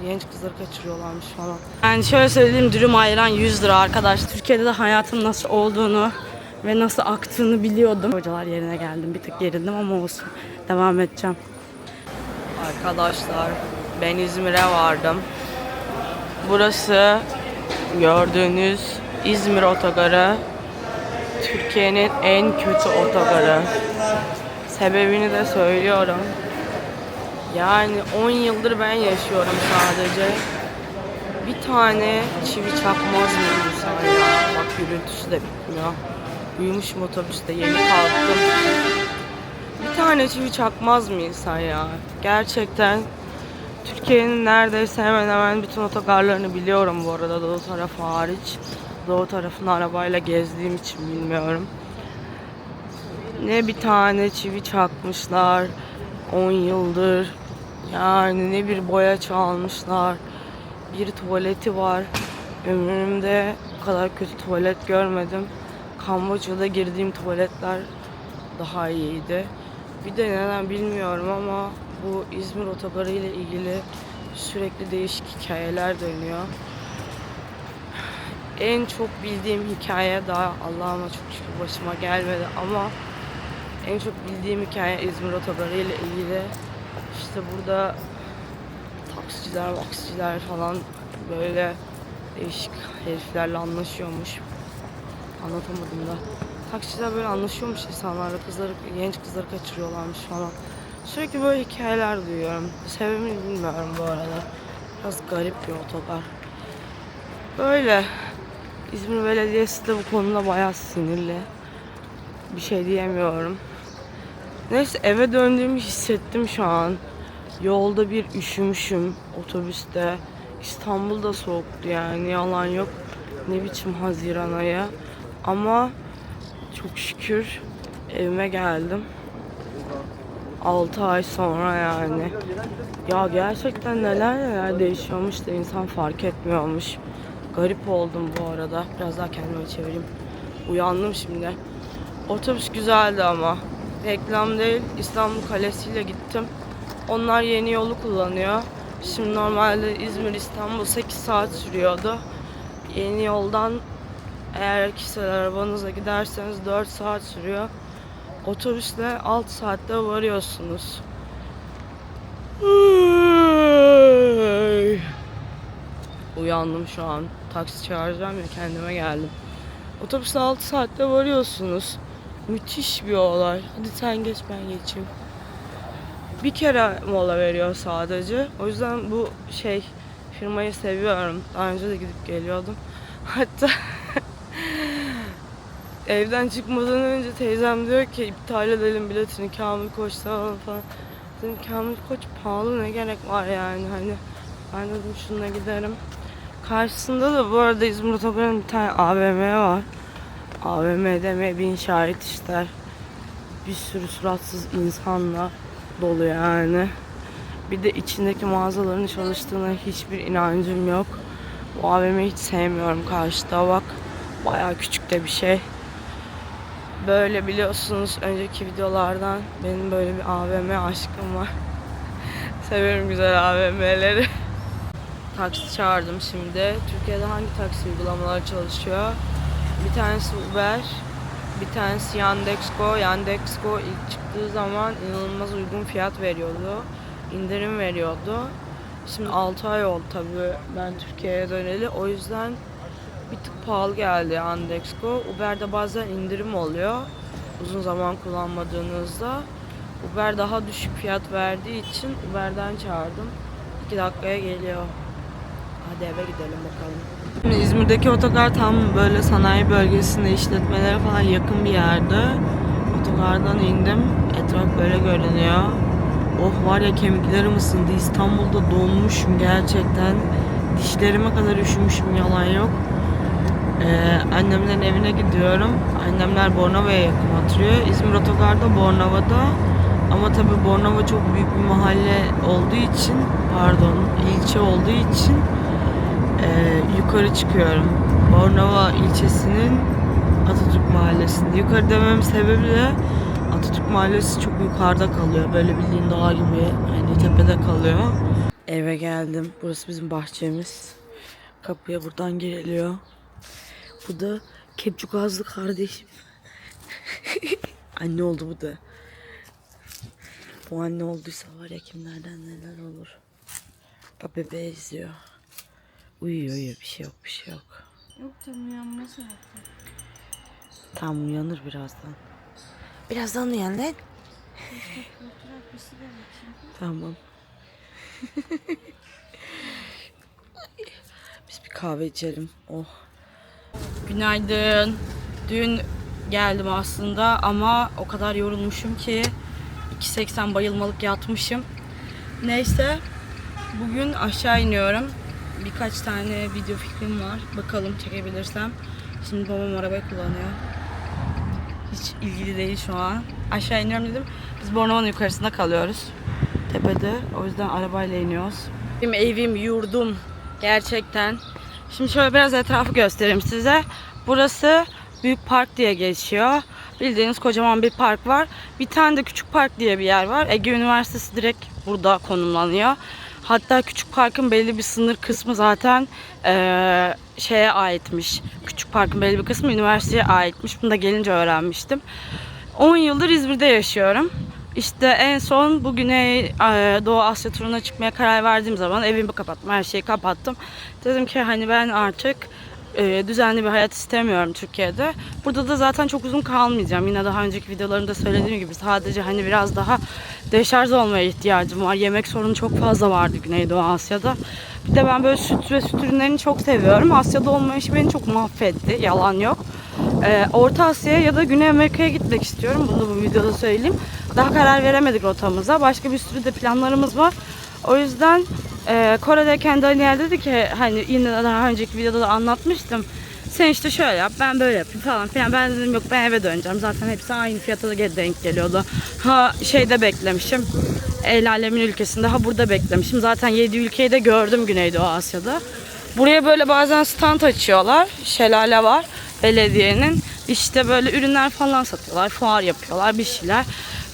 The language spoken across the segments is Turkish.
genç kızları kaçırıyorlarmış falan. Yani şöyle söyleyeyim, dürüm ayran 100 lira arkadaş. Türkiye'de de hayatın nasıl olduğunu ve nasıl aktığını biliyordum. Hocalar yerine geldim. Bir tık gerildim ama olsun. Devam edeceğim. Arkadaşlar ben İzmir'e vardım. Burası gördüğünüz İzmir otogarı. Türkiye'nin en kötü otogarı. Sebebini de söylüyorum. Yani 10 yıldır ben yaşıyorum sadece. Bir tane çivi çakmaz mı insan ya? Bak gürültüsü de bitmiyor. Uyumuşum otobüste, yeni kalktım. Bir tane çivi çakmaz mı insan ya? Gerçekten Türkiye'nin neredeyse hemen hemen bütün otogarlarını biliyorum bu arada, doğu tarafı hariç. Doğu tarafını arabayla gezdiğim için bilmiyorum. Ne bir tane çivi çakmışlar 10 yıldır. Yani ne bir boya çalmışlar. Bir tuvaleti var. Ömrümde bu kadar kötü tuvalet görmedim. Kamboçya'da girdiğim tuvaletler daha iyiydi. Bir de neden bilmiyorum ama bu İzmir otogarı ile ilgili sürekli değişik hikayeler dönüyor. En çok bildiğim hikaye, daha Allah'ıma çok şükür başıma gelmedi ama en çok bildiğim hikaye İzmir otogarı ile ilgili. İşte burada taksiciler falan böyle değişik heriflerle anlaşıyormuş. Anlatamadım da. Taksiciler böyle anlaşıyormuş insanlarla, genç kızları kaçırıyorlarmış falan. Sürekli böyle hikayeler duyuyorum. Sebebini bilmiyorum bu arada. Biraz garip bir otogar. Böyle. İzmir Belediyesi de bu konuda bayağı sinirli. Bir şey diyemiyorum. Neyse, eve döndüğümü hissettim şu an. Yolda bir üşümüşüm otobüste. İstanbul'da soğuktu yani, yalan yok. Ne biçim Haziran ayı. Ama çok şükür evime geldim. 6 ay sonra yani. Ya gerçekten neler değişiyormuş da insan fark etmiyormuş. Garip oldum bu arada. Biraz daha kendime çevireyim. Uyandım şimdi. Otobüs güzeldi ama. Reklam değil. İstanbul Kalesi ile gittim. Onlar yeni yolu kullanıyor. Şimdi normalde İzmir-İstanbul 8 saat sürüyordu. Yeni yoldan eğer kişisel arabanızla giderseniz 4 saat sürüyor. Otobüsle 6 saatte varıyorsunuz. Uyandım şu an. Taksi çağıracağım ya, kendime geldim. Otobüsle 6 saatte varıyorsunuz. Müthiş bir olay. Hadi sen geç, ben geçeyim. Bir kere mola veriyor sadece. O yüzden bu firmayı seviyorum. Daha önce de gidip geliyordum. Hatta evden çıkmadan önce teyzem diyor ki iptal edelim biletini, Kamil Koç'ta alalım falan. Dedim Kamil Koç pahalı, ne gerek var yani, hani ben dedim şununla giderim. Karşısında da bu arada İzmir Otogarı'nın bir tane AVM var. AVM'de Mebin şahit işler. Bir sürü suratsız insanla dolu yani. Bir de içindeki mağazaların çalıştığına hiçbir inancım yok. Bu AVM'yi hiç sevmiyorum, karşıda bak. Bayağı küçük de bir şey. Böyle biliyorsunuz önceki videolardan benim böyle bir AVM aşkım var. Severim güzel AVM'leri. Taksi çağırdım şimdi. Türkiye'de hangi taksi uygulamaları çalışıyor? Bir tanesi Uber, bir tanesi Yandex.Go. Yandex.Go ilk çıktığı zaman inanılmaz uygun fiyat veriyordu. İndirim veriyordu. Şimdi 6 ay oldu tabii ben Türkiye'ye döneli. O yüzden bir tık pahalı geldi Yandex.Go. Uber'de bazen indirim oluyor. Uzun zaman kullanmadığınızda. Uber daha düşük fiyat verdiği için Uber'den çağırdım. 2 dakikaya geliyor. Hadi eve gidelim bakalım. Şimdi İzmir'deki otogar tam böyle sanayi bölgesinde, işletmelere falan yakın bir yerde. Otogardan indim. Etraf böyle görünüyor. Oh var ya, kemiklerim ısındı. İstanbul'da donmuşum gerçekten. Dişlerime kadar üşümüşüm, yalan yok. Annemlerin evine gidiyorum. Annemler Bornova'ya yakın oturuyor. İzmir Otogar'da Bornova'da. Ama tabii Bornova çok büyük bir mahalle olduğu için, ilçe olduğu için yukarı çıkıyorum. Bornova ilçesinin Atatürk Mahallesi'nde. Yukarı dememin sebebi de Atatürk Mahallesi çok yukarıda kalıyor. Böyle bildiğin dağ gibi, yani tepede kalıyor. Eve geldim. Burası bizim bahçemiz. Kapıya buradan giriliyor. Bu da kepçuk ağızlı kardeşim. Anne oldu bu da. Bu anne olduysa var ya kimlerden neler olur. Bak bebeği izliyor. Uyuyor bir şey yok bir şey yok. Yok canım uyanmaz artık. Tam uyanır birazdan. Birazdan uyan lan. Tamam. Biz bir kahve içelim. Oh. Günaydın. Dün geldim aslında ama o kadar yorulmuşum ki 2.80 bayılmalık yatmışım. Neyse bugün aşağı iniyorum. Birkaç tane video fikrim var. Bakalım çekebilirsem. Şimdi babam arabayı kullanıyor. Hiç ilgili değil şu an. Aşağı iniyorum dedim. Biz Bornova'nın yukarısında kalıyoruz. Tepede. O yüzden arabayla iniyoruz. Benim evim, yurdum. Gerçekten. Şimdi şöyle biraz etrafı göstereyim size. Burası Büyük Park diye geçiyor. Bildiğiniz kocaman bir park var. Bir tane de Küçük Park diye bir yer var. Ege Üniversitesi direkt burada konumlanıyor. Hatta Küçük Park'ın belli bir sınır kısmı zaten şeye aitmiş. Küçük Park'ın belli bir kısmı üniversiteye aitmiş. Bunu da gelince öğrenmiştim. 10 yıldır İzmir'de yaşıyorum. İşte en son bu Güney Doğu Asya turuna çıkmaya karar verdiğim zaman evimi kapattım, her şeyi kapattım. Dedim ki hani ben artık düzenli bir hayat istemiyorum Türkiye'de. Burada da zaten çok uzun kalmayacağım. Yine daha önceki videolarımda söylediğim gibi sadece hani biraz daha deşarj olmaya ihtiyacım var. Yemek sorunu çok fazla vardı Güneydoğu Asya'da. Bir de ben böyle süt ve süt ürünlerini çok seviyorum. Asya'da olma işi beni çok mahvetti. Yalan yok. Orta Asya'ya ya da Güney Amerika'ya gitmek istiyorum. Bunu bu videoda söyleyeyim. Daha karar veremedik rotamıza. Başka bir sürü de planlarımız var. O yüzden Kore'deyken Daniel dedi ki hani yine daha önceki videoda da anlatmıştım. Sen işte şöyle yap, ben böyle yapayım falan filan. Ben dedim yok ben eve döneceğim. Zaten hepsi aynı fiyata da denk geliyordu. Ha şeyde beklemişim. El alemin ülkesinde. Ha burada beklemişim. Zaten 7 ülkeyi de gördüm Güneydoğu Asya'da. Buraya böyle bazen stand açıyorlar. Şelale var belediyenin. İşte böyle ürünler falan satıyorlar. Fuar yapıyorlar bir şeyler.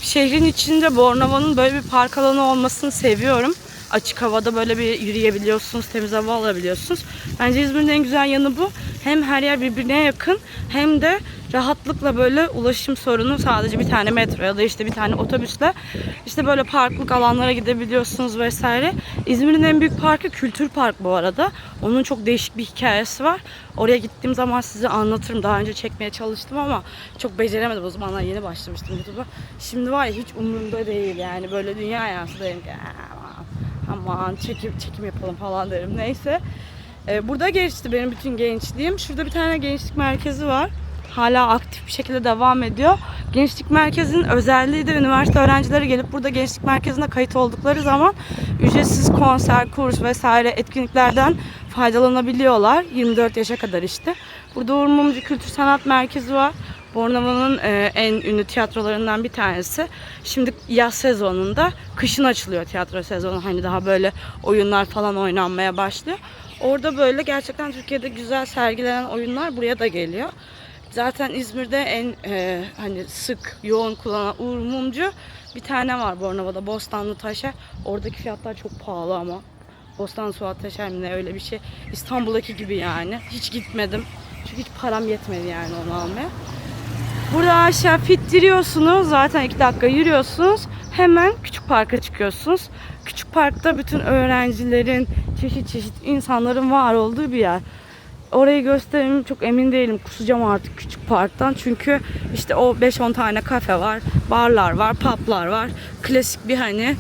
Şehrin içinde Bornova'nın böyle bir park alanı olmasını seviyorum. Açık havada böyle bir yürüyebiliyorsunuz, temiz hava alabiliyorsunuz. Bence İzmir'in en güzel yanı bu. Hem her yer birbirine yakın hem de rahatlıkla böyle ulaşım sorunu sadece bir tane metro ya da işte bir tane otobüsle işte böyle parklık alanlara gidebiliyorsunuz vesaire. İzmir'in en büyük parkı Kültür Park bu arada. Onun çok değişik bir hikayesi var. Oraya gittiğim zaman size anlatırım. Daha önce çekmeye çalıştım ama çok beceremedim. O zamanlar yeni başlamıştım YouTube'a. Şimdi var ya hiç umurumda değil yani. Böyle dünya hayatındayım. Aman çekim yapalım falan derim. Neyse. Burada geçti benim bütün gençliğim. Şurada bir tane gençlik merkezi var. Hala aktif bir şekilde devam ediyor. Gençlik merkezinin özelliği de üniversite öğrencileri gelip burada gençlik merkezine kayıt oldukları zaman ücretsiz konser, kurs vesaire etkinliklerden faydalanabiliyorlar. 24 yaşa kadar işte. Burada Uğur Mumcu Kültür Sanat Merkezi var. Bornova'nın en ünlü tiyatrolarından bir tanesi. Şimdi yaz sezonunda, kışın açılıyor tiyatro sezonu. Hani daha böyle oyunlar falan oynanmaya başlıyor. Orada böyle gerçekten Türkiye'de güzel sergilenen oyunlar buraya da geliyor. Zaten İzmir'de en hani sık yoğun kullanan Uğur Mumcu bir tane var Bornova'da, Bostanlı Taşer. Oradaki fiyatlar çok pahalı ama. Bostanlı Suat Taşer mi ne öyle bir şey. İstanbul'daki gibi yani. Hiç gitmedim. Çünkü hiç param yetmedi yani onu almaya. Burada aşağı fittiriyorsunuz. Zaten 2 dakika yürüyorsunuz. Hemen Küçük Park'a çıkıyorsunuz. Küçük Park'ta bütün öğrencilerin, çeşit çeşit insanların var olduğu bir yer. Orayı göstereyim çok emin değilim. Kusacağım artık Küçük Park'tan. Çünkü işte o 5-10 tane kafe var, barlar var, publar var. Klasik bir hani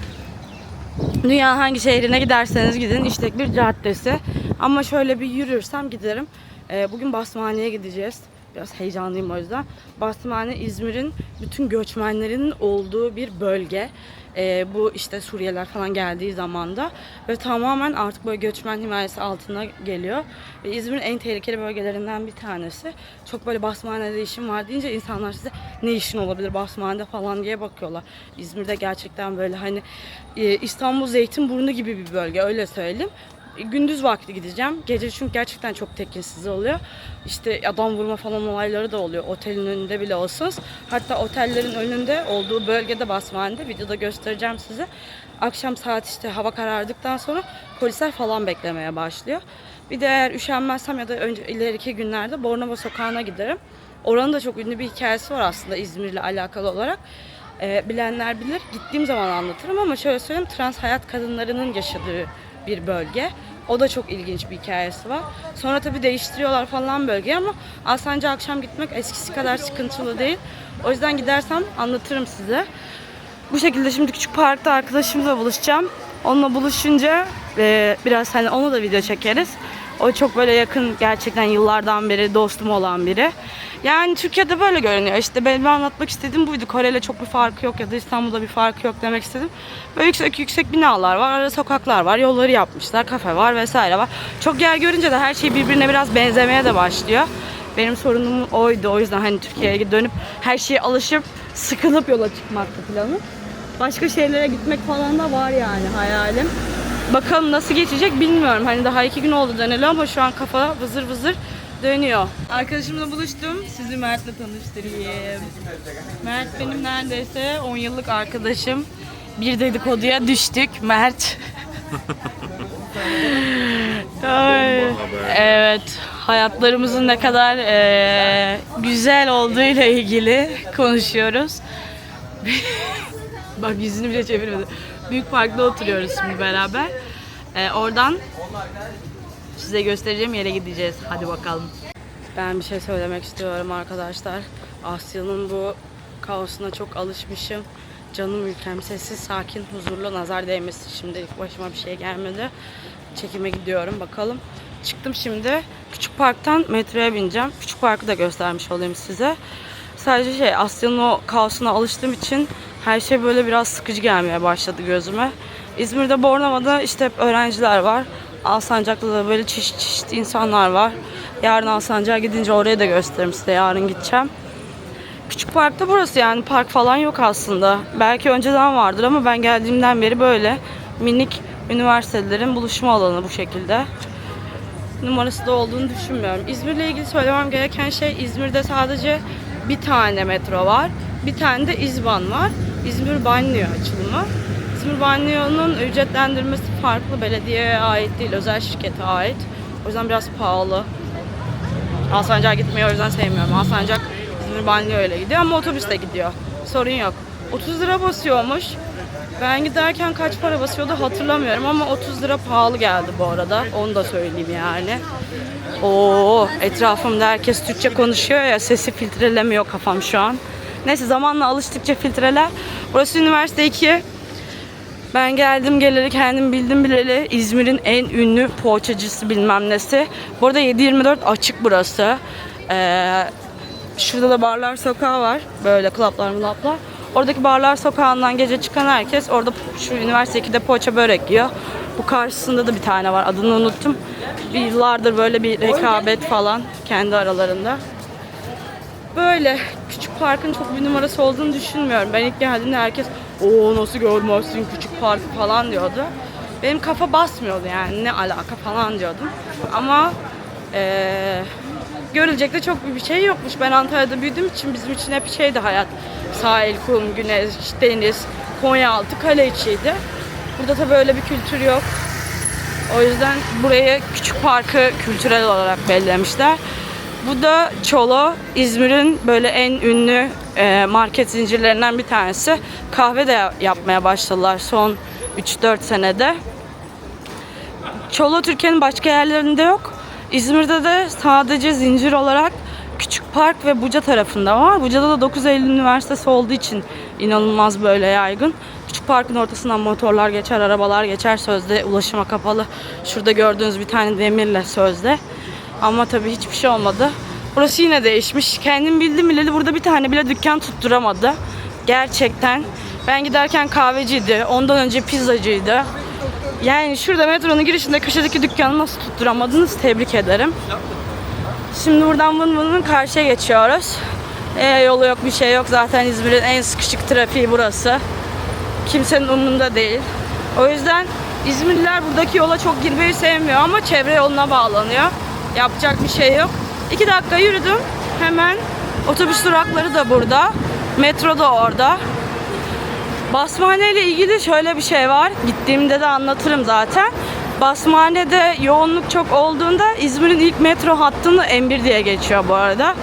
dünyanın hangi şehrine giderseniz gidin işlek bir caddesi. Ama şöyle bir yürürsem giderim. Bugün Basmane'ye gideceğiz. Biraz heyecanlıyım o yüzden. Basmane İzmir'in bütün göçmenlerin olduğu bir bölge. Bu işte Suriyeliler falan geldiği zaman da ve tamamen artık böyle göçmen himayesi altına geliyor. Ve İzmir'in en tehlikeli bölgelerinden bir tanesi. Çok böyle Basmane'de işim var deyince insanlar size ne işin olabilir Basmane'de falan diye bakıyorlar. İzmir'de gerçekten böyle hani İstanbul Zeytinburnu gibi bir bölge öyle söyleyeyim. Gündüz vakti gideceğim. Gece çünkü gerçekten çok tekinsiz oluyor. İşte adam vurma falan olayları da oluyor. Otelin önünde bile olsanız. Hatta otellerin önünde olduğu bölgede Basmane'de videoda göstereceğim size. Akşam saat işte hava karardıktan sonra polisler falan beklemeye başlıyor. Bir de eğer üşenmezsem ya da önce ileriki günlerde Bornova Sokağı'na giderim. Oranın da çok ünlü bir hikayesi var aslında İzmir'le alakalı olarak. Bilenler bilir. Gittiğim zaman anlatırım ama şöyle söyleyeyim, trans hayat kadınlarının yaşadığı bir bölge. O da çok ilginç bir hikayesi var. Sonra tabii değiştiriyorlar falan bölgeyi ama Alsancak'a akşam gitmek eskisi kadar sıkıntılı değil. O yüzden gidersem anlatırım size. Bu şekilde şimdi küçük parkta arkadaşımla buluşacağım. Onunla buluşunca biraz hani onu da video çekeriz. O çok böyle yakın, gerçekten yıllardan beri dostum olan biri. Yani Türkiye'de böyle görünüyor. İşte benim anlatmak istediğim buydu. Kore'yle çok bir farkı yok ya da İstanbul'da bir farkı yok demek istedim. Böyle yüksek binalar var, ara sokaklar var, yolları yapmışlar, kafe var vesaire var. Çok yer görünce de her şey birbirine biraz benzemeye de başlıyor. Benim sorunum oydu. O yüzden hani Türkiye'ye dönüp her şeye alışıp sıkılıp yola çıkmaktı planım. Başka şehirlere gitmek falan da var yani hayalim. Bakalım nasıl geçecek bilmiyorum. Hani daha 2 gün oldu döneli ama şu an kafa vızır vızır dönüyor. Arkadaşımla buluştum. Sizi Mert'le tanıştırayım. Mert benim neredeyse 10 yıllık arkadaşım. Bir dedikoduya düştük. Mert. Ay, evet. Hayatlarımızın ne kadar güzel olduğuyla ilgili konuşuyoruz. Bak yüzünü bile çevirmedi. Büyük Park'ta oturuyoruz şimdi beraber. Oradan size göstereceğim yere gideceğiz. Hadi bakalım. Ben bir şey söylemek istiyorum arkadaşlar. Asya'nın bu kaosuna çok alışmışım. Canım ülkem, sessiz, sakin, huzurlu, nazar değmesin. Şimdilik başıma bir şey gelmedi. Çekime gidiyorum bakalım. Çıktım şimdi. Küçük Park'tan metroya bineceğim. Küçük Park'ı da göstermiş olayım size. Sadece Asya'nın o kaosuna alıştığım için her şey böyle biraz sıkıcı gelmeye başladı gözüme. İzmir'de, Bornova'da işte hep öğrenciler var. Alsancak'ta da böyle çeşit insanlar var. Yarın Alsancak'a gidince oraya da gösteririm size. Yarın gideceğim. Küçük Park'ta burası yani. Park falan yok aslında. Belki önceden vardır ama ben geldiğimden beri böyle minik üniversitelerin buluşma alanı bu şekilde. Numarası da olduğunu düşünmüyorum. İzmir'le ilgili söylemem gereken şey, İzmir'de sadece bir tane metro var. Bir tane de İzban var. İzmir Banliyö açılımı. İzmir Banliyö'nün ücretlendirmesi farklı. Belediyeye ait değil, özel şirkete ait. O yüzden biraz pahalı. Alsancak'a gitmeyi o yüzden sevmiyorum. Alsancak İzmir Banliyö öyle gidiyor ama otobüste gidiyor. Sorun yok. 30 lira basıyormuş. Ben giderken kaç para basıyordu hatırlamıyorum ama 30 lira pahalı geldi bu arada. Onu da söyleyeyim yani. Oo, etrafımda herkes Türkçe konuşuyor ya, sesi filtrelemiyor kafam şu an. Neyse, zamanla alıştıkça filtreler. Burası üniversite 2. Ben geldim geleli, kendim bildim bileli İzmir'in en ünlü poğaçacısı bilmem nesi. Bu arada 7/24 açık burası. Şurada da Barlar Sokağı var. Böyle klaplar mılaplar. Oradaki Barlar Sokağı'ndan gece çıkan herkes orada şu üniversite 2'de poğaça börek yiyor. Bu karşısında da bir tane var. Adını unuttum. Yıllardır böyle bir rekabet falan kendi aralarında. Böyle küçük parkın çok bir numarası olduğunu düşünmüyorum. Ben ilk geldiğimde herkes "Oo, nasıl görmezsin küçük parkı" falan diyordu. Benim kafa basmıyordu yani, ne alaka falan diyordum. Ama görülecek de çok bir şey yokmuş. Ben Antalya'da büyüdüğüm için bizim için hep şeydi hayat. Sahil, kum, güneş, deniz, Konyaaltı, kale içiydi. Burada tabii öyle bir kültür yok. O yüzden burayı küçük parkı kültürel olarak belirlemişler. Bu da Çolo, İzmir'in böyle en ünlü market zincirlerinden bir tanesi. Kahve de yapmaya başladılar son 3-4 senede. Çolo Türkiye'nin başka yerlerinde yok. İzmir'de de sadece zincir olarak Küçük Park ve Buca tarafında var. Buca'da da 9 Eylül Üniversitesi olduğu için inanılmaz böyle yaygın. Küçük Park'ın ortasından motorlar geçer, arabalar geçer, sözde ulaşıma kapalı. Şurada gördüğünüz bir tane demirle sözde. Ama tabii hiçbir şey olmadı. Burası yine değişmiş. Kendim bildim bileli burada bir tane bile dükkan tutturamadı. Gerçekten. Ben giderken kahveciydi. Ondan önce pizzacıydı. Yani şurada metronun girişinde köşedeki dükkanı nasıl tutturamadınız? Tebrik ederim. Şimdi buradan Vın karşıya geçiyoruz. Yolu yok, bir şey yok. Zaten İzmir'in en sıkışık trafiği burası. Kimsenin umurunda değil. O yüzden İzmirliler buradaki yola çok girmeyi sevmiyor ama çevre yoluna bağlanıyor. Yapacak bir şey yok. 2 dakika yürüdüm. Hemen otobüs durakları da burada. Metro da orada. Basmane ile ilgili şöyle bir şey var. Gittiğimde de anlatırım zaten. Basmane'de yoğunluk çok olduğunda İzmir'in ilk metro hattını M1 diye geçiyor bu arada.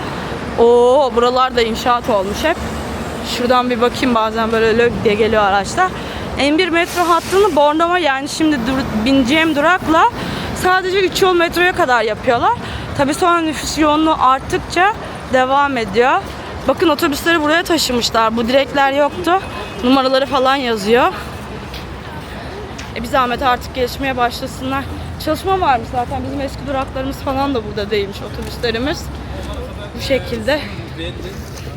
Oo, buralar da inşaat olmuş hep. Şuradan bir bakayım, bazen böyle lök diye geliyor araçlar. M1 metro hattını Bornova, yani şimdi bineceğim durakla sadece 3 yol metroya kadar yapıyorlar. Tabii sonra nüfus yoğunluğu arttıkça devam ediyor. Bakın otobüsleri buraya taşımışlar. Bu direkler yoktu. Numaraları falan yazıyor. Bir zahmet artık geçmeye başlasınlar. Çalışma varmış zaten. Bizim eski duraklarımız falan da burada değilmiş, otobüslerimiz. Bu şekilde.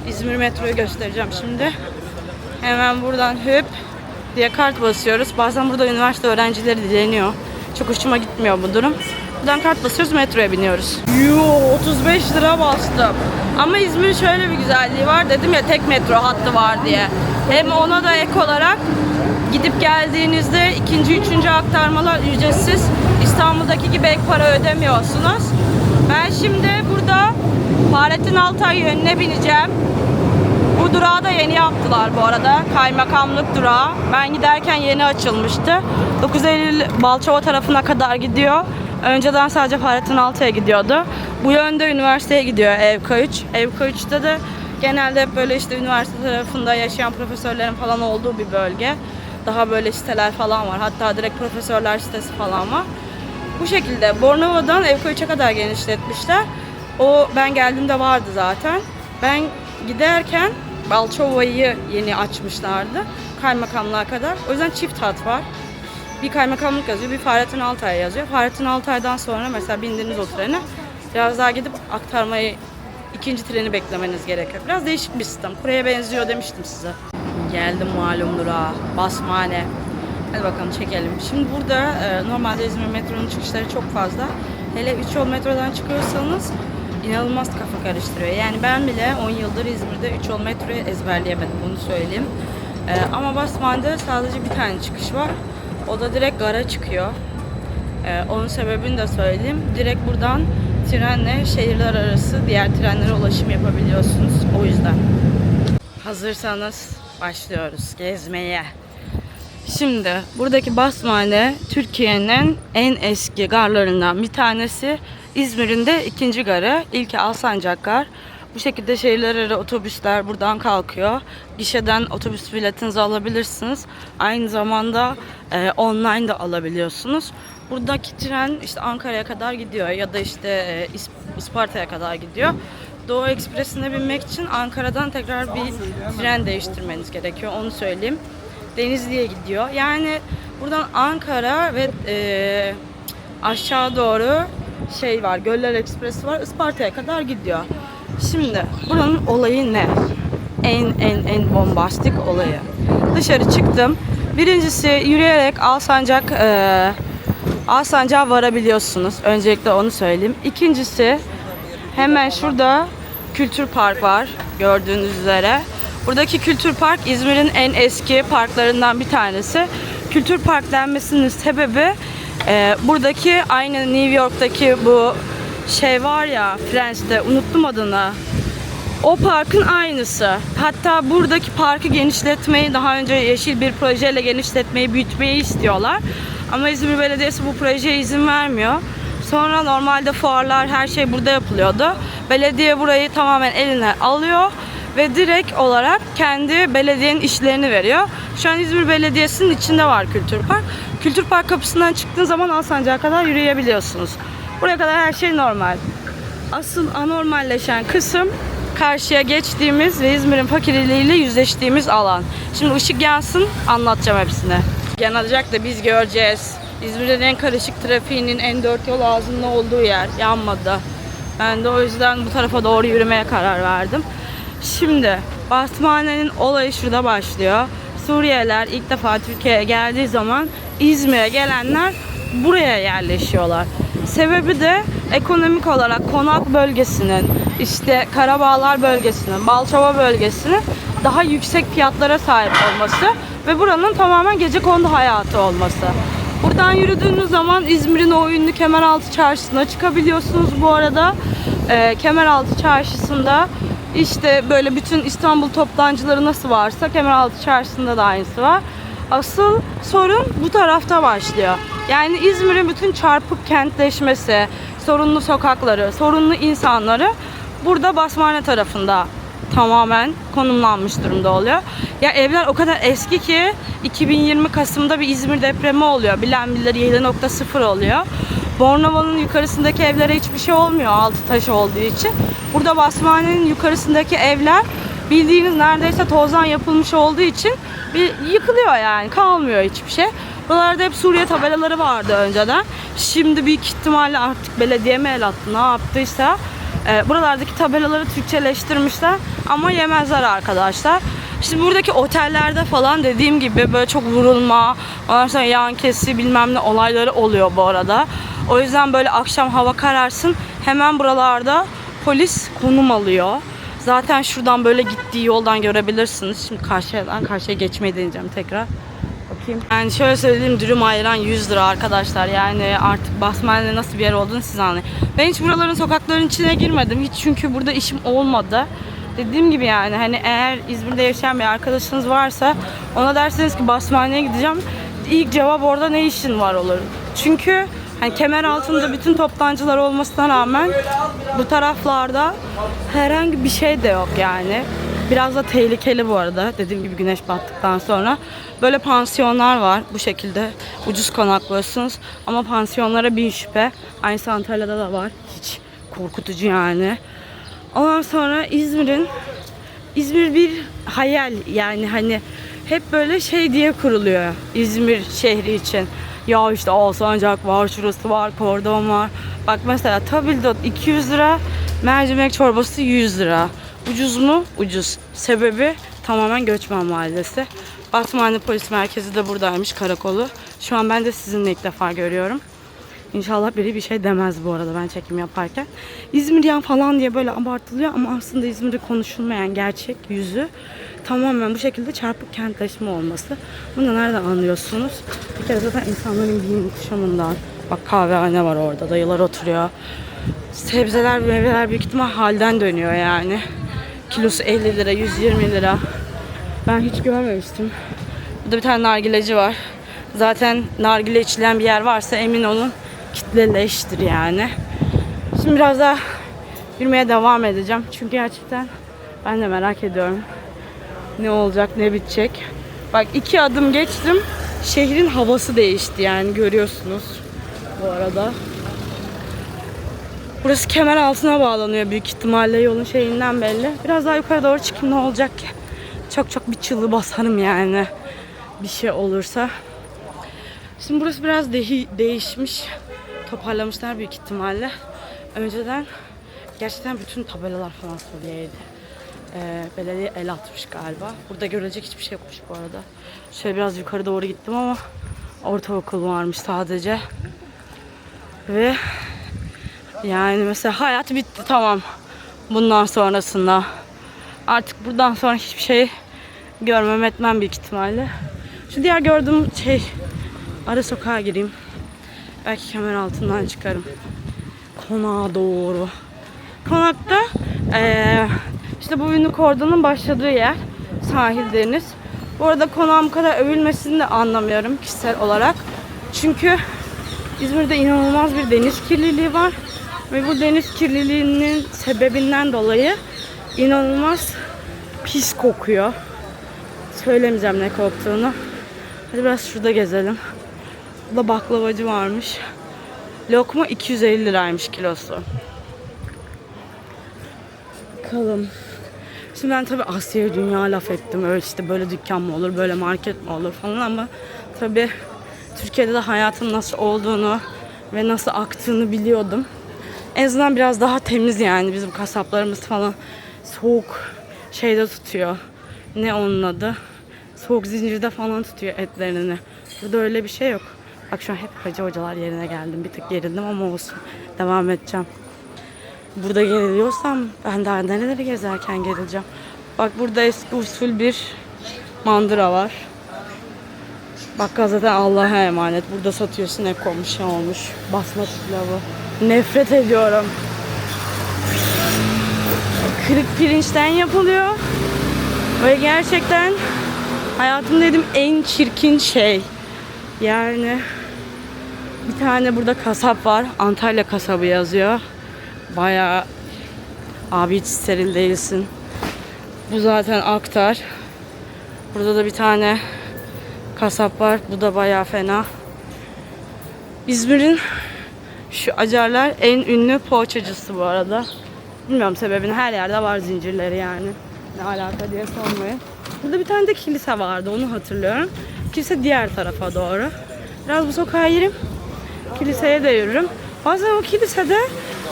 İzmir metroyu göstereceğim şimdi. Hemen buradan hüp diye kart basıyoruz. Bazen burada üniversite öğrencileri dileniyor. Çok hoşuma gitmiyor bu durum. Buradan kart basıyoruz, metroya biniyoruz. 35 lira bastım. Ama İzmir'in şöyle bir güzelliği var. Dedim ya, tek metro hattı var diye. Hem ona da ek olarak gidip geldiğinizde ikinci, üçüncü aktarmalar ücretsiz. İstanbul'daki gibi ek para ödemiyorsunuz. Ben şimdi burada Fahrettin Altay yönüne bineceğim. Bu durağı da yeni yaptılar bu arada. Kaymakamlık durağı. Ben giderken yeni açılmıştı. 9 Eylül Balçova tarafına kadar gidiyor. Önceden sadece Fahrettin Altay'a gidiyordu. Bu yönde üniversiteye gidiyor EVK3. EVK3'te de genelde hep böyle işte üniversite tarafında yaşayan profesörlerin falan olduğu bir bölge. Daha böyle siteler falan var. Hatta direkt profesörler sitesi falan var. Bu şekilde Bornova'dan EVK3'e kadar genişletmişler. O ben geldiğimde vardı zaten. Ben giderken Balçova'yı yeni açmışlardı. Kaymakamlığa kadar. O yüzden çift hat var. Bir kaymakamlık yazıyor, bir Fahrettin Altay yazıyor. Fahrettin Altay'dan sonra mesela bindiniz o trene, biraz daha gidip aktarmayı, ikinci treni beklemeniz gerekiyor. Biraz değişik bir sistem. Kureye benziyor demiştim size. Geldim malum durağa. Basmane. Hadi bakalım çekelim. Şimdi burada normalde İzmir metronun çıkışları çok fazla. Hele 3 yol metrodan çıkıyorsanız inanılmaz kafa karıştırıyor. Yani ben bile 10 yıldır İzmir'de 3 yol metroyu ezberleyemedim, bunu söyleyeyim. Ama Basmane'de sadece bir tane çıkış var. O da direkt gara çıkıyor. Onun sebebini de söyleyeyim. Direkt buradan trenle şehirler arası diğer trenlere ulaşım yapabiliyorsunuz. O yüzden. Hazırsanız başlıyoruz gezmeye. Şimdi buradaki Basmane Türkiye'nin en eski garlarından bir tanesi. İzmir'in de ikinci garı. İlki Alsancak Gar. Bu şekilde şehirler arası otobüsler buradan kalkıyor. Gişeden otobüs biletinizi alabilirsiniz. Aynı zamanda online de alabiliyorsunuz. Buradaki tren işte Ankara'ya kadar gidiyor ya da işte Isparta'ya kadar gidiyor. Doğu Ekspresi'ne binmek için Ankara'dan tekrar bir tren değiştirmeniz gerekiyor. Onu söyleyeyim. Denizli'ye gidiyor. Yani buradan Ankara ve aşağı doğru şey var. Göller Ekspresi var. Isparta'ya kadar gidiyor. Şimdi buranın olayı ne? En bombastik olayı. Dışarı çıktım. Birincisi yürüyerek Alsancak'a varabiliyorsunuz. Öncelikle onu söyleyeyim. İkincisi hemen şurada Kültür Park var gördüğünüz üzere. Buradaki Kültür Park İzmir'in en eski parklarından bir tanesi. Kültür Park denmesinin sebebi buradaki aynı New York'taki bu şey var ya, Friends'te, unuttum adını. O parkın aynısı. Hatta buradaki parkı genişletmeyi, daha önce yeşil bir projeyle genişletmeyi, büyütmeyi istiyorlar. Ama İzmir Belediyesi bu projeye izin vermiyor. Sonra normalde fuarlar, her şey burada yapılıyordu. Belediye burayı tamamen eline alıyor ve direkt olarak kendi belediyenin işlerini veriyor. Şu an İzmir Belediyesi'nin içinde var Kültür Park. Kültür Park kapısından çıktığın zaman Alsancak'a kadar yürüyebiliyorsunuz. Buraya kadar her şey normal. Asıl anormalleşen kısım karşıya geçtiğimiz ve İzmir'in fakirliğiyle yüzleştiğimiz alan. Şimdi ışık yansın, anlatacağım hepsini. Yanacak da biz göreceğiz. İzmir'in en karışık trafiğinin en dört yol ağzında olduğu yer yanmadı. Ben de o yüzden bu tarafa doğru yürümeye karar verdim. Şimdi Basmane'nin olayı şurada başlıyor. Suriyeliler ilk defa Türkiye'ye geldiği zaman İzmir'e gelenler buraya yerleşiyorlar. Sebebi de ekonomik olarak Konak bölgesinin, işte Karabağlar bölgesinin, Balçova bölgesinin daha yüksek fiyatlara sahip olması ve buranın tamamen gecekondu hayatı olması. Buradan yürüdüğünüz zaman İzmir'in o ünlü Kemeraltı Çarşısı'na çıkabiliyorsunuz bu arada. Kemeraltı Çarşısı'nda İşte böyle bütün İstanbul toptancıları nasıl varsa Kemeraltı Çarşısı'nda da aynısı var. Asıl sorun bu tarafta başlıyor. Yani İzmir'in bütün çarpık kentleşmesi, sorunlu sokakları, sorunlu insanları burada Basmane tarafında tamamen konumlanmış durumda oluyor. Ya evler o kadar eski ki 2020 Kasım'da bir İzmir depremi oluyor. Bilen bilir 7.0 oluyor. Bornova'nın yukarısındaki evlere hiçbir şey olmuyor altı taş olduğu için. Burada Basmane'nin yukarısındaki evler bildiğiniz neredeyse tozdan yapılmış olduğu için bir yıkılıyor yani. Kalmıyor hiçbir şey. Buralarda hep Suriye tabelaları vardı önceden. Şimdi büyük ihtimalle artık belediye mi el attı ne yaptıysa buralardaki tabelaları Türkçeleştirmişler ama yemezler arkadaşlar. Şimdi buradaki otellerde falan dediğim gibi böyle çok vurulma, ondan sonra yan kesi bilmem ne olayları oluyor bu arada. O yüzden böyle akşam hava kararsın hemen buralarda polis konum alıyor. Zaten şuradan böyle gittiği yoldan görebilirsiniz. Şimdi karşıya geçmeyi deneyeceğim tekrar. Bakayım. Yani şöyle söyleyeyim, dürüm ayran 100 lira arkadaşlar. Yani artık Basmane'de nasıl bir yer olduğunu siz anlayın. Ben hiç buraların sokakların içine girmedim. Hiç çünkü burada işim olmadı. Dediğim gibi yani hani eğer İzmir'de yaşayan bir arkadaşınız varsa ona derseniz ki Basmane'ye gideceğim. İlk cevap orada ne işin var olur. Çünkü hani kemer altında bütün toptancılar olmasına rağmen bu taraflarda herhangi bir şey de yok yani. Biraz da tehlikeli bu arada. Dediğim gibi güneş battıktan sonra. Böyle pansiyonlar var bu şekilde. Ucuz konaklıyorsunuz. Ama pansiyonlara bin şüphe. Aynısı Antalya'da da var. Hiç korkutucu yani. Ondan sonra İzmir bir hayal yani hani hep böyle şey diye kuruluyor İzmir şehri için. Ya işte Alsancak var, şurası var, kordon var. Bak mesela tabildot 200 lira, mercimek çorbası 100 lira. Ucuz mu? Ucuz. Sebebi tamamen göçmen mahallesi. Basmane Polis Merkezi de buradaymış, karakolu. Şu an ben de sizinle ilk defa görüyorum. İnşallah biri bir şey demez bu arada ben çekim yaparken. İzmiryan falan diye böyle abartılıyor ama aslında İzmir'de konuşulmayan gerçek yüzü tamamen bu şekilde çarpık kentleşme olması. Bunu nereden anlıyorsunuz? Bir kere zaten insanların giyim kuşamından. Bak kahvehane var orada, dayılar oturuyor. Sebzeler, meyveler büyük ihtimal halden dönüyor yani. Kilosu 50 lira, 120 lira. Ben hiç görmemiştim. Burada bir tane nargileci var. Zaten nargile içilen bir yer varsa emin olun kitleleştir yani. Şimdi biraz daha yürümeye devam edeceğim. Çünkü gerçekten ben de merak ediyorum. Ne olacak, ne bitecek. Bak 2 adım geçtim. Şehrin havası değişti yani görüyorsunuz bu arada. Burası kemer altına bağlanıyor büyük ihtimalle yolun şeyinden belli. Biraz daha yukarı doğru çıkayım ne olacak ki? Çok bir çığlığı basarım yani bir şey olursa. Şimdi burası biraz değişmiş. Toparlamışlar büyük ihtimalle. Önceden gerçekten bütün tabelalar falan Suriye'ydi. Belediye el atmış galiba. Burada görülecek hiçbir şey yokmuş bu arada. Şöyle biraz yukarı doğru gittim ama ortaokul varmış sadece. Ve yani mesela hayat bitti tamam. Bundan sonrasında. Artık buradan sonra hiçbir şey görmem etmem büyük ihtimalle. Şu diğer gördüğüm ara sokağa gireyim. Belki kemer altından çıkarım. Konağa doğru. Konakta işte bu ünlü kordonun başladığı yer. Sahil deniz. Bu arada konağın bu kadar övülmesini de anlamıyorum kişisel olarak. Çünkü İzmir'de inanılmaz bir deniz kirliliği var. Ve bu deniz kirliliğinin sebebinden dolayı inanılmaz pis kokuyor. Söylemeyeceğim ne koktuğunu. Hadi biraz şurada gezelim. Burada baklavacı varmış. Lokma 250 liraymış kilosu. Bakalım. Şimdi ben tabii Asya'ya dünya laf ettim. Öyle işte böyle dükkan mı olur, böyle market mi olur falan ama tabii Türkiye'de de hayatın nasıl olduğunu ve nasıl aktığını biliyordum. En azından biraz daha temiz yani bizim kasaplarımız falan soğuk şeyde tutuyor. Ne onun adı? Soğuk zincirde falan tutuyor etlerini. Burada öyle bir şey yok. Bak şu an hep hacı hocalar yerine geldim. Bir tık gerildim ama olsun. Devam edeceğim. Burada geriliyorsam ben daha nereleri gezerken gerileceğim. Bak burada eski usul bir mandıra var. Bakkal zaten Allah'a emanet. Burada satıyorsun hep olmuş şey olmuş. Basmati pilavı. Nefret ediyorum. kırık pirinçten yapılıyor. Ve gerçekten hayatımda yediğim en çirkin şey. Yani bir tane burada kasap var. Antalya kasabı yazıyor. Bayağı abi hiç steril değilsin. Bu zaten aktar. Burada da bir tane kasap var. Bu da bayağı fena. İzmir'in şu Acarlar en ünlü poğaçacısı bu arada. Bilmiyorum sebebini, her yerde var zincirleri yani. Ne alaka diye sormayın. Burada bir tane de kilise vardı, onu hatırlıyorum. Kilise diğer tarafa doğru. Biraz bu sokağa gireyim. Kiliseye de yürürüm. Bazen o kilisede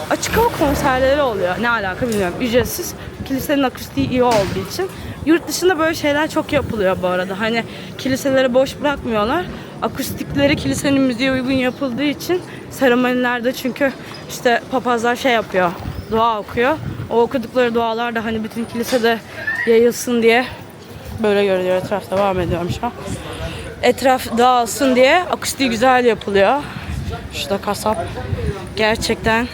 açık hava konserleri oluyor. Ne alaka bilmiyorum. Ücretsiz. Kilisenin akustiği iyi olduğu için. Yurt dışında böyle şeyler çok yapılıyor bu arada. Hani kiliseleri boş bırakmıyorlar. Akustikleri kilisenin müziğe uygun yapıldığı için seremonilerde, çünkü işte papazlar şey yapıyor. Dua okuyor. O okudukları dualar da hani bütün kilisede yayılsın diye, böyle görünüyor, etraf devam ediyorum şu an. Etraf dağılsın diye akustiği güzel yapılıyor. Şurada kasap. Gerçekten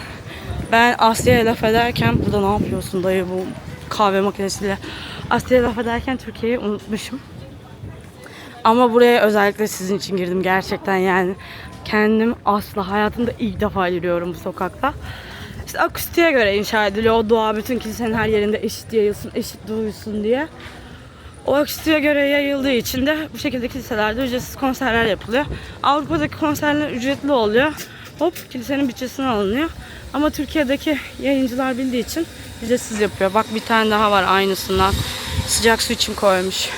ben Asya'ya laf ederken, burada ne yapıyorsun dayı bu kahve makinesiyle? Asya'ya laf ederken Türkiye'yi unutmuşum. Ama buraya özellikle sizin için girdim gerçekten yani. Kendim asla hayatımda ilk defa yürüyorum bu sokakta. İşte akustiğe göre inşa ediliyor. O dua bütün kilisenin her yerinde eşit yayılsın, eşit duyulsun diye. O akustiğe göre yayıldığı için de bu şekilde kiliselerde ücretsiz konserler yapılıyor. Avrupa'daki konserler ücretli oluyor. Hop kilisenin bütçesine alınıyor. Ama Türkiye'deki yayıncılar bildiği için ücretsiz yapıyor. Bak bir tane daha var aynısından. Sıcak su için koymuş.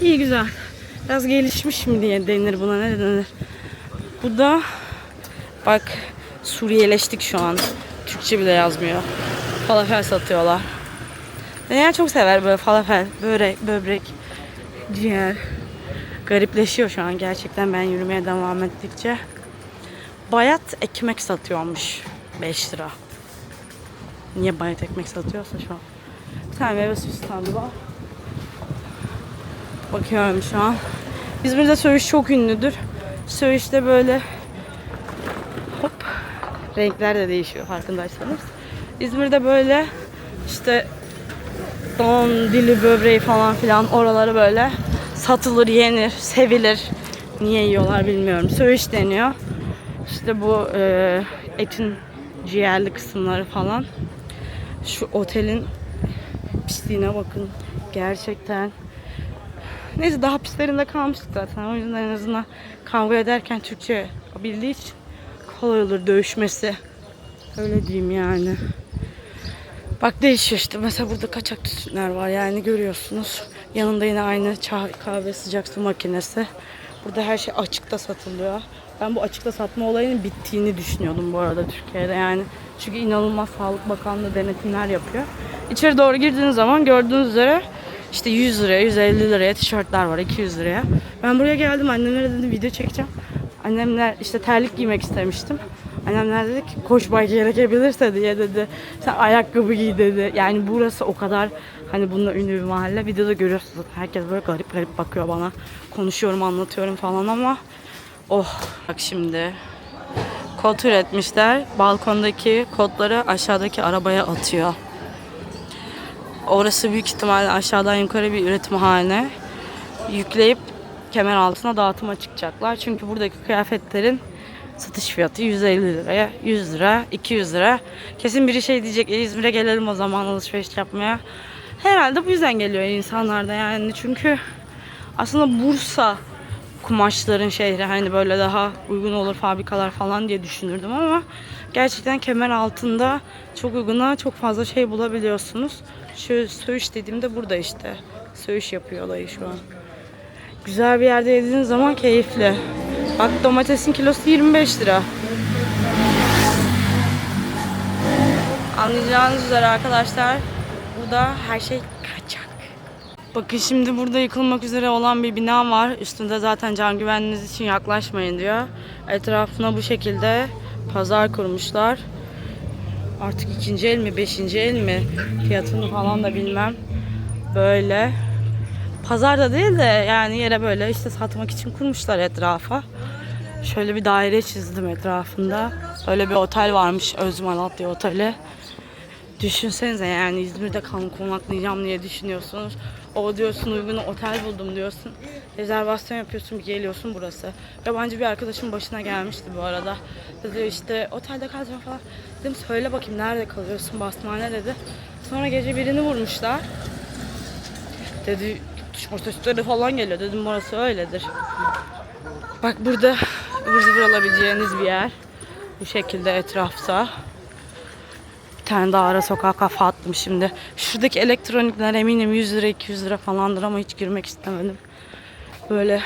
İyi güzel. Biraz gelişmiş mi diye denir buna, ne denir? Bu da bak Suriyeleştik şu an. Türkçe bile yazmıyor. Falafel satıyorlar. Daniel çok sever böyle falafel, börek, böbrek, ciğer. Garipleşiyor şu an gerçekten ben yürümeye devam ettikçe. Bayat ekmek satıyormuş 5 lira. Niye bayat ekmek satıyorsa şu an. Bir tane meyve suyu standı var. Bakıyorum şu an. İzmir'de söğüş çok ünlüdür. Söğüşte böyle hop renkler de değişiyor farkındaysanız. İzmir'de böyle işte don, dili, böbreği falan filan oraları böyle satılır, yenir, sevilir. Niye yiyorlar bilmiyorum. Söğüş deniyor. İşte bu etin ciğerli kısımları falan. Şu otelin pisliğine bakın. Gerçekten. Neyse daha pislerinde kalmıştık zaten. O yüzden en azından kavga ederken Türkçe bildiği için kolay olur dövüşmesi. Öyle diyeyim yani. Bak değişiyor işte. Mesela burada kaçak tütünler var yani görüyorsunuz. Yanında yine aynı çay, kahve, sıcak su makinesi. Burada her şey açıkta satılıyor. Ben bu açıkta satma olayının bittiğini düşünüyordum bu arada Türkiye'de yani. Çünkü inanılmaz Sağlık Bakanlığı denetimler yapıyor. İçeri doğru girdiğiniz zaman gördüğünüz üzere işte 100 liraya, 150 liraya tişörtler var, 200 liraya. Ben buraya geldim, annemlere dedim video çekeceğim. Annemler işte terlik giymek istemiştim. Annemler dedi ki koşmaya gerekebilirse diye dedi. Sen ayakkabı giy dedi. Yani burası o kadar hani bununla ünlü bir mahalle. Videoda görüyorsunuz. Herkes böyle garip garip bakıyor bana. Konuşuyorum, anlatıyorum falan ama oh. Bak şimdi kot üretmişler. Balkondaki kotları aşağıdaki arabaya atıyor. Orası büyük ihtimalle aşağıdan yukarı bir üretim haline. Yükleyip kemer altına dağıtıma çıkacaklar. Çünkü buradaki kıyafetlerin satış fiyatı 150 liraya, 100 lira, 200 lira. Kesin biri şey diyecek, İzmir'e gelelim o zaman alışveriş yapmaya. Herhalde bu yüzden geliyor insanlar da yani. Çünkü aslında Bursa kumaşların şehri, hani böyle daha uygun olur fabrikalar falan diye düşünürdüm ama gerçekten kemer altında çok uyguna çok fazla şey bulabiliyorsunuz. Şu söğüş dediğimde burada işte. Söğüş yapıyor olayı şu an. Güzel bir yerde yediğiniz zaman keyifli. Bak domatesin kilosu 25 lira. Anlayacağınız üzere arkadaşlar burada her şey kaçak. Bakın şimdi burada yıkılmak üzere olan bir bina var. Üstünde zaten can güvenliğiniz için yaklaşmayın diyor. Etrafına bu şekilde pazar kurmuşlar. Artık ikinci el mi, beşinci el mi fiyatını falan da bilmem. Böyle. Pazarda değil de yani yere böyle işte satmak için kurmuşlar etrafa. Şöyle bir daire çizdim etrafında. Öyle bir otel varmış, Özmalatya Oteli. Düşünsenize yani İzmir'de konaklayacağım diye düşünüyorsunuz. O diyorsun uygun otel buldum diyorsun. Rezervasyon yapıyorsun, bir geliyorsun burası. Yabancı bir arkadaşım başına gelmişti bu arada. Dedi işte otelde kalacağım falan. Dedim söyle bakayım nerede kalıyorsun, Basmane dedi. Sonra gece birini vurmuşlar. Dedi düşman sesleri falan geliyor. Dedim burası öyledir. Bak burada ıvır zıvır alabileceğiniz bir yer. Bu şekilde etrafta. Bir tane daha ara sokağa kafa attım şimdi. Şuradaki elektronikler eminim 100 lira 200 lira falandır ama hiç girmek istemedim. Böyle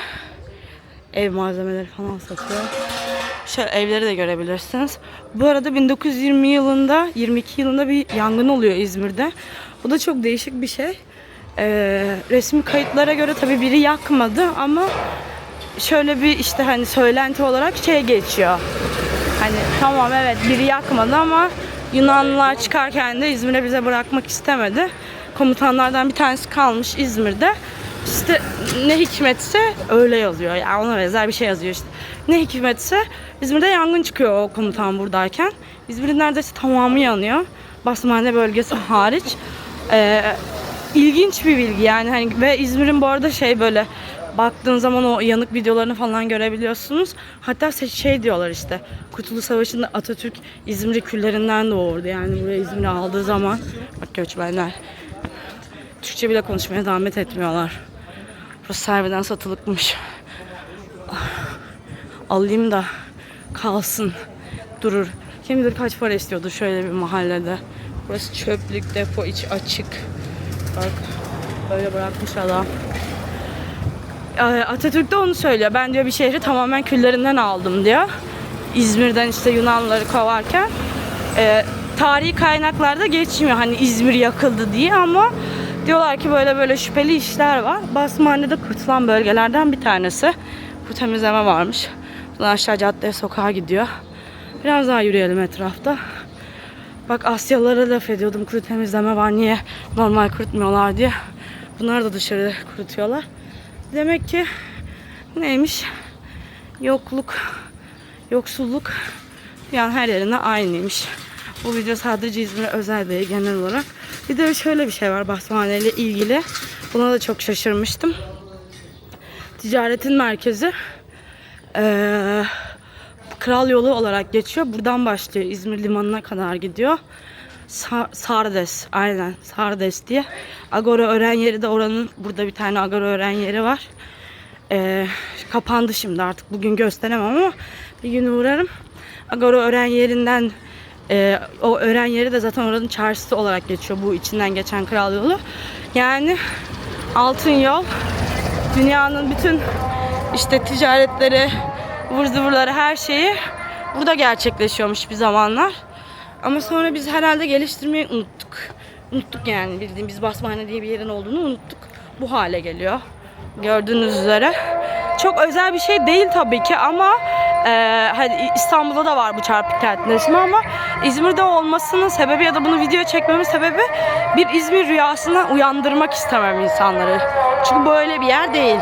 ev malzemeleri falan satıyor. Şöyle evleri de görebilirsiniz. Bu arada 1920 yılında 22 yılında bir yangın oluyor İzmir'de. O da çok değişik bir şey. Resmi kayıtlara göre tabii biri yakmadı ama şöyle bir işte hani söylenti olarak şey geçiyor. Hani tamam evet biri yakmadı ama Yunanlılar çıkarken de İzmir'e bize bırakmak istemedi. Komutanlardan bir tanesi kalmış İzmir'de. İşte ne hikmetse öyle yazıyor. Yani ona benzer bir şey yazıyor işte. Ne hikmetse İzmir'de yangın çıkıyor o komutan buradayken. İzmir'in neredeyse tamamı yanıyor. Basmane bölgesi hariç. İlginç bir bilgi yani hani ve İzmir'in bu arada şey böyle baktığın zaman o yanık videolarını falan görebiliyorsunuz. Hatta şey diyorlar işte Kurtuluş Savaşı'nda Atatürk İzmir'i küllerinden doğurdu. Yani buraya İzmir'i aldığı zaman bak göçmenler Türkçe bile konuşmaya zahmet etmiyorlar. Burası harbiden satılıkmış. Alayım da kalsın durur. Kim bilir kaç para istiyordu şöyle bir mahallede. Burası çöplük, depo, içi açık. Bak böyle bırakmış adam. Atatürk de onu söylüyor. Ben diyor bir şehri tamamen küllerinden aldım diyor. İzmir'den işte Yunanlıları kovarken. Tarihi kaynaklarda geçmiyor hani İzmir yakıldı diye ama diyorlar ki böyle böyle şüpheli işler var. Basmane'de kurtulan bölgelerden bir tanesi. Bu temizleme varmış. Buradan aşağı caddeye sokağa gidiyor. Biraz daha yürüyelim etrafta. Bak Asyalılara laf ediyordum kuru temizleme var niye normal kurutmuyorlar diye. Bunlar da dışarı kurutuyorlar. Demek ki neymiş? Yokluk, yoksulluk yani her yerine aynıymış. Bu video sadece İzmir'e özel değil genel olarak. Bir de şöyle bir şey var Basmane ile ilgili. Buna da çok şaşırmıştım. Ticaretin merkezi Kral Yolu olarak geçiyor. Buradan başlıyor. İzmir limanına kadar gidiyor. Sardes. Aynen. Sardes diye. Agora öğren yeri de oranın. Burada bir tane Agora öğren yeri var. Kapandı şimdi artık. Bugün gösteremem ama bir gün uğrarım. Agora öğren yerinden o öğren yeri de zaten oranın çarşısı olarak geçiyor. Bu içinden geçen Kral Yolu. Yani altın yol. Dünyanın bütün işte ticaretleri, ıvır zıvırları her şeyi burada gerçekleşiyormuş bir zamanlar. Ama sonra biz herhalde geliştirmeyi unuttuk. Unuttuk yani bildiğimiz Basmane diye bir yerin olduğunu unuttuk. Bu hale geliyor. Gördüğünüz üzere. Çok özel bir şey değil tabii ki ama hani İstanbul'da da var bu çarpık kentleşme ama İzmir'de olmasının sebebi ya da bunu video çekmemin sebebi bir İzmir rüyasına uyandırmak istemem insanları. Çünkü böyle bir yer değil.